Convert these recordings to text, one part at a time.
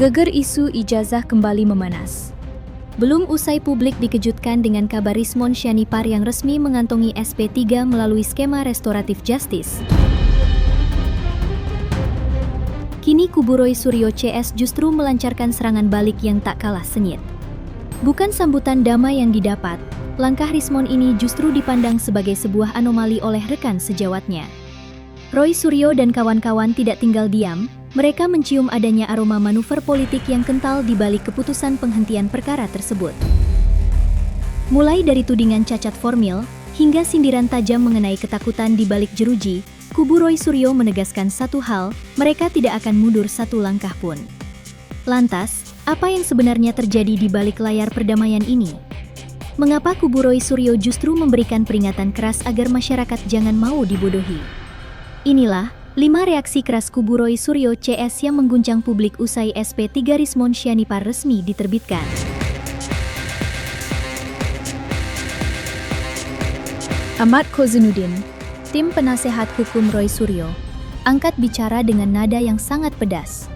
Geger isu ijazah kembali memanas. Belum usai publik dikejutkan dengan kabar Rismon Syanipar yang resmi mengantongi SP3 melalui skema restoratif justice. Kini kubu Roy Suryo CS justru melancarkan serangan balik yang tak kalah sengit. Bukan sambutan damai yang didapat, langkah Rismon ini justru dipandang sebagai sebuah anomali oleh rekan sejawatnya. Roy Suryo dan kawan-kawan tidak tinggal diam. Mereka mencium adanya aroma manuver politik yang kental di balik keputusan penghentian perkara tersebut. Mulai dari tudingan cacat formil, hingga sindiran tajam mengenai ketakutan di balik jeruji, kubu Roy Suryo menegaskan satu hal, mereka tidak akan mundur satu langkah pun. Lantas, apa yang sebenarnya terjadi di balik layar perdamaian ini? Mengapa kubu Roy Suryo justru memberikan peringatan keras agar masyarakat jangan mau dibodohi? Inilah 5 reaksi keras kubu Roy Suryo CS yang mengguncang publik usai SP3 Rismon Syanipar resmi diterbitkan. Ahmad Kozinuddin, tim penasehat hukum Roy Suryo, angkat bicara dengan nada yang sangat pedas.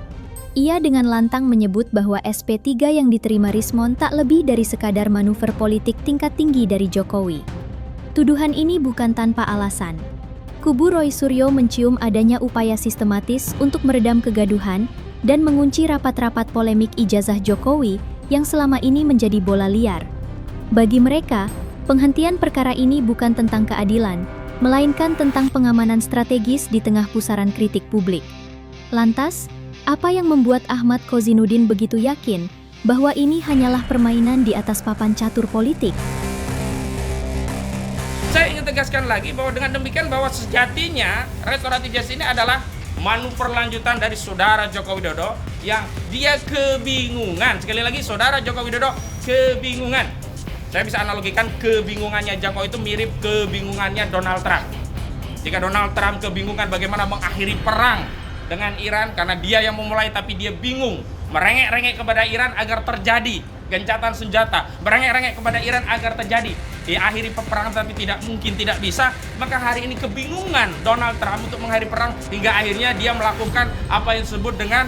Ia dengan lantang menyebut bahwa SP3 yang diterima Rismon tak lebih dari sekadar manuver politik tingkat tinggi dari Jokowi. Tuduhan ini bukan tanpa alasan. Kubu Roy Suryo mencium adanya upaya sistematis untuk meredam kegaduhan dan mengunci rapat-rapat polemik ijazah Jokowi yang selama ini menjadi bola liar. Bagi mereka, penghentian perkara ini bukan tentang keadilan, melainkan tentang pengamanan strategis di tengah pusaran kritik publik. Lantas, apa yang membuat Ahmad Kozinuddin begitu yakin bahwa ini hanyalah permainan di atas papan catur politik? Saya ingin tegaskan lagi bahwa dengan demikian bahwa sejatinya restoratif justice ini adalah manuver lanjutan dari saudara Joko Widodo yang dia kebingungan. Sekali lagi, saudara Joko Widodo kebingungan. Saya bisa analogikan kebingungannya Jokowi itu mirip kebingungannya Donald Trump. Jika Donald Trump kebingungan bagaimana mengakhiri perang dengan Iran karena dia yang memulai tapi dia bingung, merengek-rengek kepada Iran agar terjadi gencatan senjata, merengek-rengek kepada Iran agar terjadi diakhiri peperangan tapi tidak mungkin, tidak bisa. Maka hari ini kebingungan Donald Trump untuk mengakhiri perang hingga akhirnya dia melakukan apa yang disebut dengan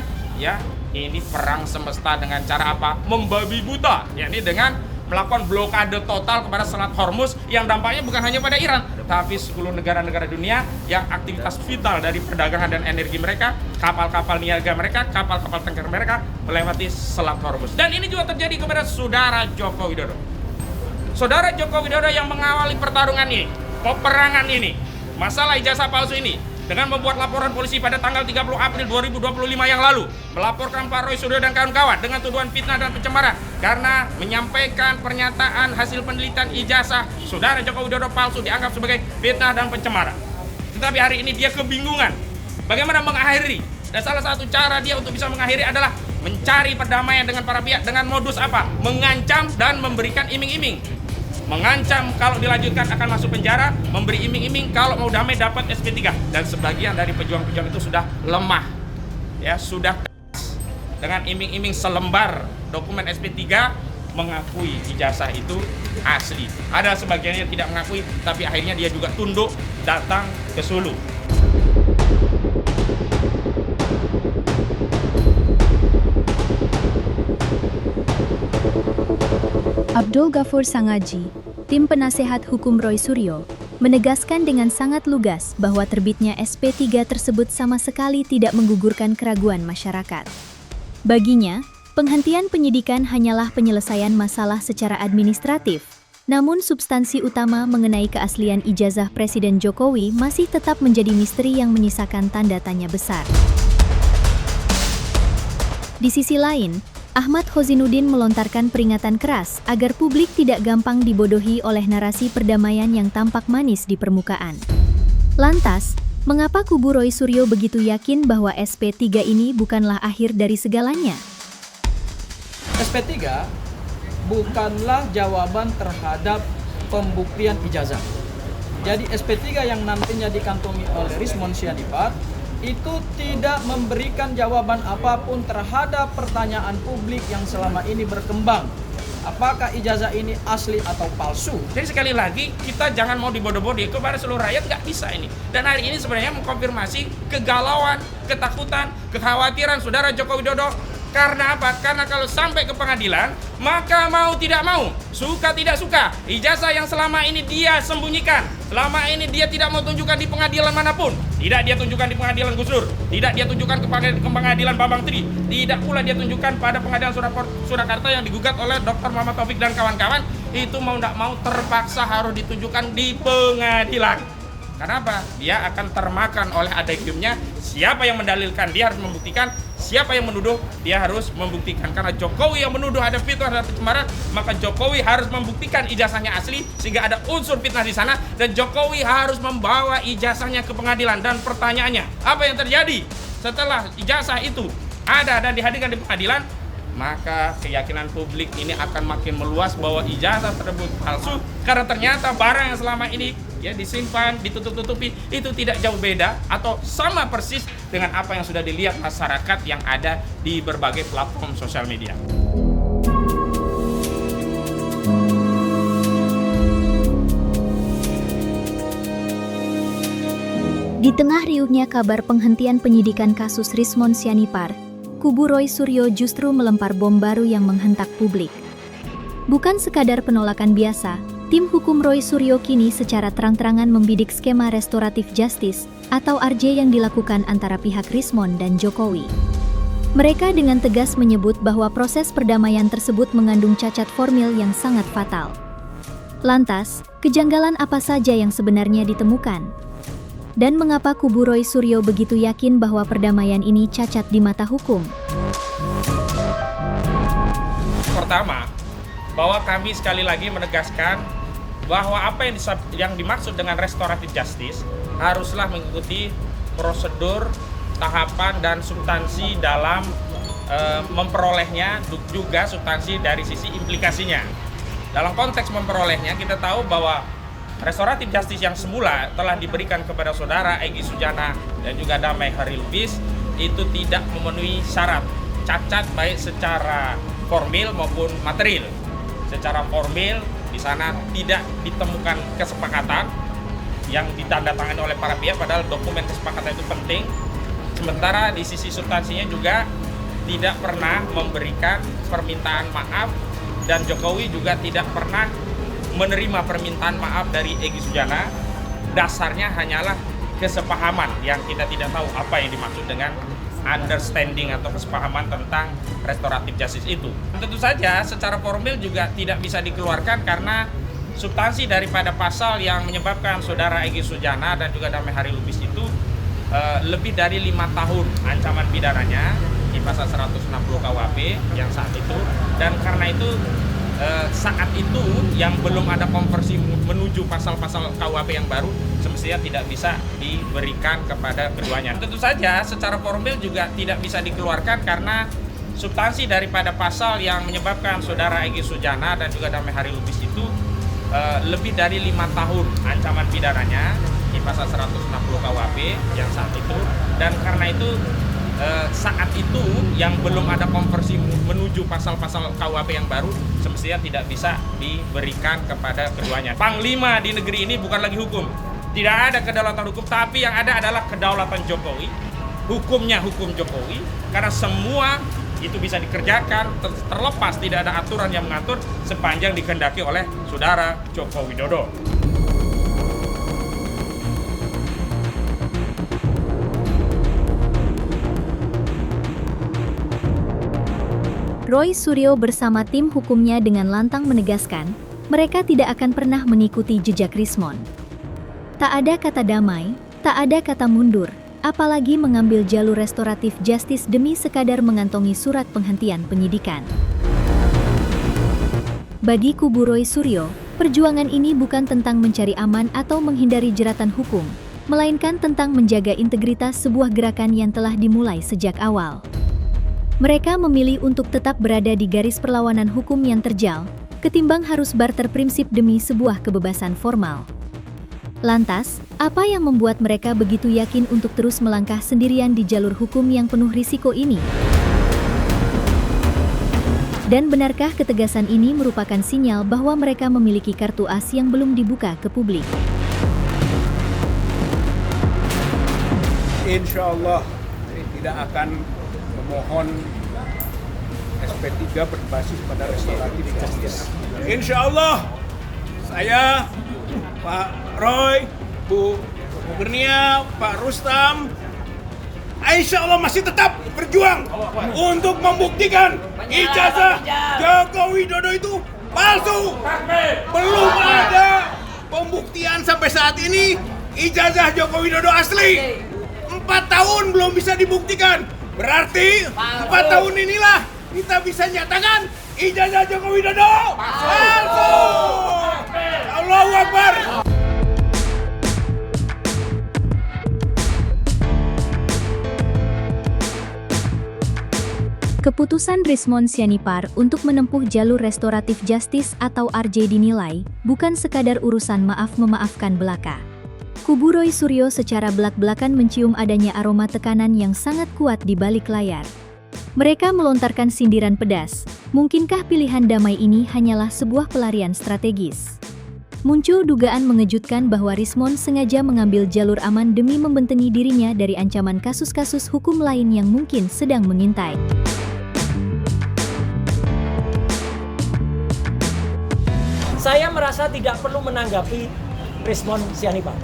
ini perang semesta dengan cara apa? Membabi buta, yakni dengan melakukan blokade total kepada Selat Hormuz yang dampaknya bukan hanya pada Iran, tapi 10 negara-negara dunia yang aktivitas vital dari perdagangan dan energi mereka, kapal-kapal niaga mereka, kapal-kapal tanker mereka melewati Selat Hormuz. Dan ini juga terjadi kepada saudara Joko Widodo. Saudara Joko Widodo yang mengawali pertarungan ini, peperangan ini, masalah ijazah palsu ini, dengan membuat laporan polisi pada tanggal 30 April 2025 yang lalu, melaporkan Pak Roy Suryo dan kawan-kawan dengan tuduhan fitnah dan pencemaran karena menyampaikan pernyataan hasil penelitian ijazah saudara Joko Widodo palsu dianggap sebagai fitnah dan pencemaran. Tetapi hari ini dia kebingungan bagaimana mengakhiri, dan salah satu cara dia untuk bisa mengakhiri adalah mencari perdamaian dengan para pihak dengan modus apa? Mengancam dan memberikan iming-iming. Mengancam kalau dilanjutkan akan masuk penjara, memberi iming-iming kalau mau damai dapat SP3. Dan sebagian dari pejuang-pejuang itu sudah lemah, sudah keras dengan iming-iming selembar dokumen SP3 mengakui ijazah itu asli. Ada sebagian yang tidak mengakui, tapi akhirnya dia juga tunduk datang ke Sulu. Abdul Ghafur Sangaji, tim penasehat hukum Roy Suryo, menegaskan dengan sangat lugas bahwa terbitnya SP3 tersebut sama sekali tidak menggugurkan keraguan masyarakat. Baginya, penghentian penyidikan hanyalah penyelesaian masalah secara administratif, namun substansi utama mengenai keaslian ijazah Presiden Jokowi masih tetap menjadi misteri yang menyisakan tanda tanya besar. Di sisi lain, Ahmad Kozinuddin melontarkan peringatan keras agar publik tidak gampang dibodohi oleh narasi perdamaian yang tampak manis di permukaan. Lantas, mengapa kubu Roy Suryo begitu yakin bahwa SP3 ini bukanlah akhir dari segalanya? SP3 bukanlah jawaban terhadap pembuktian ijazah. Jadi SP3 yang nantinya dikantongi oleh Rismon Syanipar itu tidak memberikan jawaban apapun terhadap pertanyaan publik yang selama ini berkembang. Apakah ijazah ini asli atau palsu? Jadi sekali lagi, kita jangan mau dibodoh-bodohi kepada seluruh rakyat, nggak bisa ini. Dan hari ini sebenarnya mengkonfirmasi kegalauan, ketakutan, kekhawatiran saudara Joko Widodo Karena apa? Karena kalau sampai ke pengadilan, maka mau tidak mau, suka tidak suka, ijazah yang selama ini dia sembunyikan, selama ini dia tidak mau tunjukkan di pengadilan manapun, tidak dia tunjukkan di pengadilan Gus Dur, tidak dia tunjukkan ke pengadilan Bambang Tri, tidak pula dia tunjukkan pada pengadilan Surakarta yang digugat oleh Dr. Muhammad Taufik dan kawan-kawan, itu mau tidak mau terpaksa harus ditunjukkan di pengadilan. Kenapa? Dia akan termakan oleh adigiumnya. Siapa yang mendalilkan, dia harus membuktikan. Siapa yang menuduh, dia harus membuktikan. Karena Jokowi yang menuduh ada fitnah dan pencemaran, maka Jokowi harus membuktikan ijazahnya asli sehingga ada unsur fitnah di sana, dan Jokowi harus membawa ijazahnya ke pengadilan. Dan pertanyaannya, apa yang terjadi setelah ijazah itu ada dan dihadirkan di pengadilan? Maka keyakinan publik ini akan makin meluas bahwa ijazah tersebut palsu, karena ternyata barang yang selama ini ya disimpan, ditutup-tutupi, itu tidak jauh beda atau sama persis dengan apa yang sudah dilihat masyarakat yang ada di berbagai platform sosial media. Di tengah riuhnya kabar penghentian penyidikan kasus Rismon Sianipar, kubu Roy Suryo justru melempar bom baru yang menghentak publik. Bukan sekadar penolakan biasa, tim hukum Roy Suryo kini secara terang-terangan membidik skema restoratif justice atau RJ yang dilakukan antara pihak Rismon dan Jokowi. Mereka dengan tegas menyebut bahwa proses perdamaian tersebut mengandung cacat formil yang sangat fatal. Lantas, kejanggalan apa saja yang sebenarnya ditemukan? Dan mengapa kubu Roy Suryo begitu yakin bahwa perdamaian ini cacat di mata hukum? Pertama, bahwa kami sekali lagi menegaskan bahwa apa yang dimaksud dengan restoratif justice haruslah mengikuti prosedur, tahapan, dan substansi dalam memperolehnya, juga substansi dari sisi implikasinya. Dalam konteks memperolehnya, kita tahu bahwa restoratif justice yang semula telah diberikan kepada saudara Egy Sujana dan juga Damai Hari Lubis itu tidak memenuhi syarat, cacat baik secara formil maupun material. Secara formil di sana tidak ditemukan kesepakatan yang ditandatangani oleh para pihak, padahal dokumen kesepakatan itu penting. Sementara di sisi substansinya juga tidak pernah memberikan permintaan maaf, dan Jokowi juga tidak pernah menerima permintaan maaf dari Egy Sujana. Dasarnya hanyalah kesepahaman yang kita tidak tahu apa yang dimaksud dengan understanding atau kesepahaman tentang restoratif justice itu. Tentu saja secara formil juga tidak bisa dikeluarkan karena substansi daripada pasal yang menyebabkan saudara Egy Sujana dan juga Damai Hari Lubis itu lebih dari 5 tahun ancaman pidananya di pasal 160 KUHP yang saat itu, dan karena itu saat itu yang belum ada konversi menuju pasal-pasal KUHP yang baru semestinya tidak bisa diberikan kepada keduanya. Tentu saja secara formil juga tidak bisa dikeluarkan karena substansi daripada pasal yang menyebabkan saudara Egy Sujana dan juga Damai Hari Lubis itu lebih dari 5 tahun ancaman pidananya di pasal 160 KUHP yang saat itu, dan karena itu saat itu yang belum ada konversi menuju pasal-pasal KUHP yang baru semestinya tidak bisa diberikan kepada keduanya. Panglima di negeri ini bukan lagi hukum, tidak ada kedaulatan hukum, tapi yang ada adalah kedaulatan Jokowi. Hukumnya hukum Jokowi, karena semua itu bisa dikerjakan terlepas tidak ada aturan yang mengatur sepanjang dikehendaki oleh saudara Joko Widodo. Roy Suryo bersama tim hukumnya dengan lantang menegaskan, mereka tidak akan pernah mengikuti jejak Rismon. Tak ada kata damai, tak ada kata mundur, apalagi mengambil jalur restoratif justice demi sekadar mengantongi surat penghentian penyidikan. Bagi kubu Roy Suryo, perjuangan ini bukan tentang mencari aman atau menghindari jeratan hukum, melainkan tentang menjaga integritas sebuah gerakan yang telah dimulai sejak awal. Mereka memilih untuk tetap berada di garis perlawanan hukum yang terjal, ketimbang harus barter prinsip demi sebuah kebebasan formal. Lantas, apa yang membuat mereka begitu yakin untuk terus melangkah sendirian di jalur hukum yang penuh risiko ini? Dan benarkah ketegasan ini merupakan sinyal bahwa mereka memiliki kartu as yang belum dibuka ke publik? Insya Allah tidak akan memohon SP3 berbasis pada restoratif justice. Insya Allah saya, Pak Roy, Bu Kurnia, Pak Rustam, insya Allah masih tetap berjuang untuk membuktikan ijazah Joko Widodo itu palsu. Belum ada pembuktian sampai saat ini ijazah Joko Widodo asli. 4 tahun belum bisa dibuktikan. Berarti 4 tahun inilah kita bisa nyatakan ijazah Joko Widodo palsu. Allahu Akbar. Keputusan Rismon Sianipar untuk menempuh jalur restoratif justice atau RJ dinilai bukan sekadar urusan maaf-memaafkan belaka. Kubu Roy Suryo secara belak-belakan mencium adanya aroma tekanan yang sangat kuat di balik layar. Mereka melontarkan sindiran pedas, mungkinkah pilihan damai ini hanyalah sebuah pelarian strategis? Muncul dugaan mengejutkan bahwa Rismon sengaja mengambil jalur aman demi membentengi dirinya dari ancaman kasus-kasus hukum lain yang mungkin sedang mengintai. Saya merasa tidak perlu menanggapi Rismon Sianipar.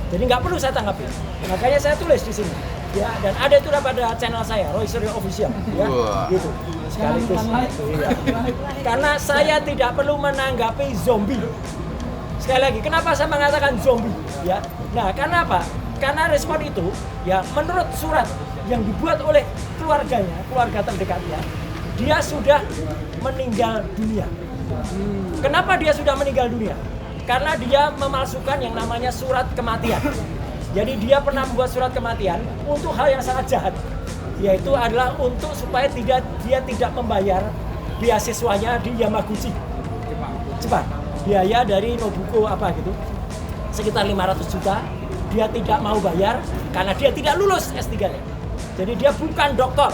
Jadi nggak perlu saya tanggapi. Makanya saya tulis di sini. Ya, dan ada itu pada channel saya, Roy Suryo Official. Ya, gitu. Sekaligus. Ya. Karena saya tidak perlu menanggapi zombie. Sekali lagi, kenapa saya mengatakan zombie? Ya, nah karena apa? Karena respon itu, ya menurut surat yang dibuat oleh keluarganya, keluarga terdekatnya, dia sudah meninggal dunia. Kenapa dia sudah meninggal dunia? Karena dia memalsukan yang namanya surat kematian. Jadi dia pernah membuat surat kematian untuk hal yang sangat jahat, yaitu adalah untuk supaya dia tidak membayar beasiswanya di Yamaguchi, Jepang. Biaya dari Nobuko gitu, sekitar 500 juta. Dia tidak mau bayar karena dia tidak lulus S3-nya. Jadi dia bukan dokter.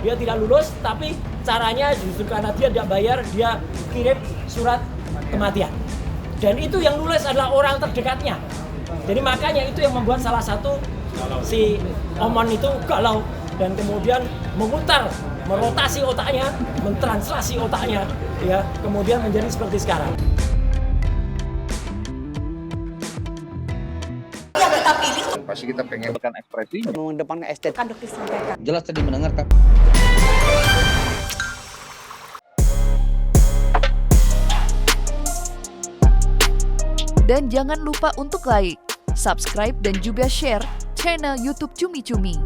Dia tidak lulus, tapi caranya justru karena dia tidak bayar, dia kirim surat kematian. Dan itu yang nulis adalah orang terdekatnya. Jadi makanya itu yang membuat salah satu si Omon itu galau dan kemudian memutar, merotasi otaknya, mentranslasi otaknya, ya kemudian menjadi seperti sekarang. Pasti kita pengen ekspresinya. Mengedepankan estetika disampaikan. Jelas tadi mendengarkan. Dan jangan lupa untuk like, subscribe, dan juga share channel YouTube Cumi Cumi.